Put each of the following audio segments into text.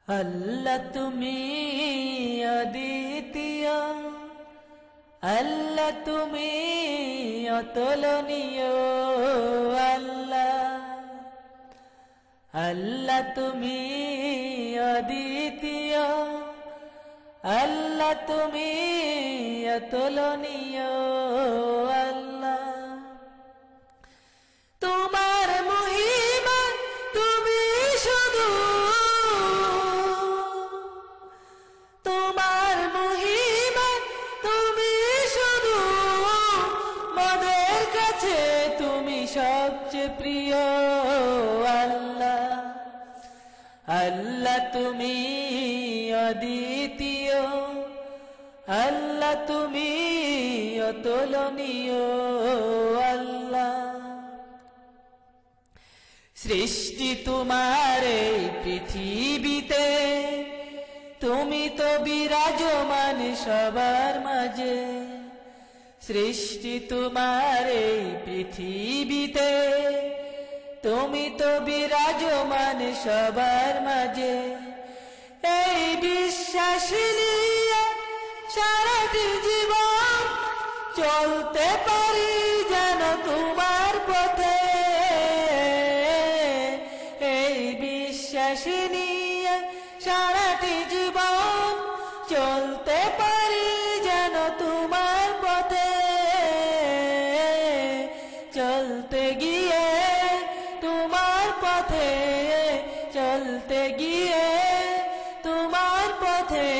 আল্লাহ তুমি অদ্বিতীয়, আল্লাহ তুমি অতুলনীয়, আল্লাহ আল্লাহ তুমি অদ্বিতীয়, আল্লাহ তুমি অতুলনীয়, আল্লাহ তোমার মহিমা তুমি শুধু, তোমার মহিমা তুমি শুধু, মোদের কাছে তুমি সবচেয়ে প্রিয়, আল্লাহ আল্লাহ তুমি অদ্বিতীয়, আল্লাহ তুমি অতুলনীয়, আল্লাহ সৃষ্টি তোমার এই পৃথিবীতে, তুমি তো বিরাজমান সবার মাঝে, সৃষ্টি তোমার এই পৃথিবীতে, তুমি তো বিরাজমান সবার মাঝে, এই বিশ্বাস নিয়ে সারাটি জীবন চলতে পারি যেন তোমার পথে, এই বিশ্বাস নিয়ে সারাটি জীবন চলতে পারি যেন তোমার পথে, চলতে গিয়ে তোমার পথে, চলতে গিয়ে তোমার পথে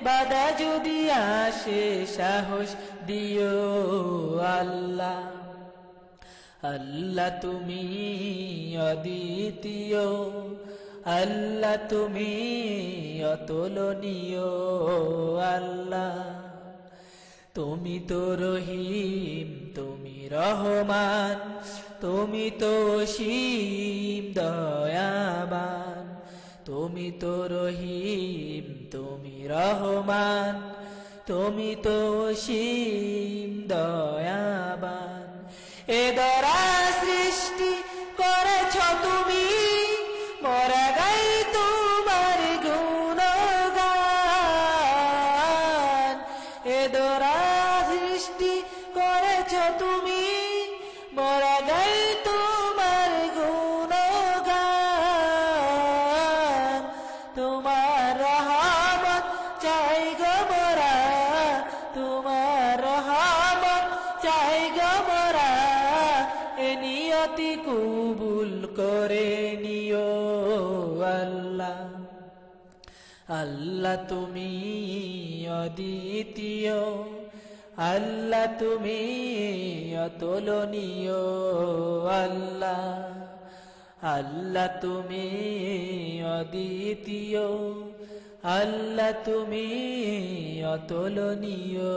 বাধা যদি আসে সাহস দিও, আল্লাহ আল্লাহ তুমি অদ্বিতীয়, আল্লাহ তুমি অতুলনীয়, আল্লাহ তুমি তো রহিম, তুমি রহমান, তুমি তো অসীম দয়াবান, তুমি তো রহিম, তুমি রহমান, তুমি তো অসীম দয়াবান, এ ধরা সৃষ্টি করেছ তুমি, মোরা গাই তোমার গুণগান, এ ধরা সৃষ্টি করেছ তুমি, মোরা গাই তোমার গুণগান, তোমার রহমত চাই গো মোরা, তোমার রহমত চাই গো মোরা, এ নিয়তি কবুল করে নিও, আল্লাহ আল্লাহ তুমি অদ্বিতীয়, আল্লাহ তুমি অতুলনীয়, আল্লাহ আল্লাহ তুমি অদ্বিতীয়, আল্লাহ তুমি অতুলনীয়।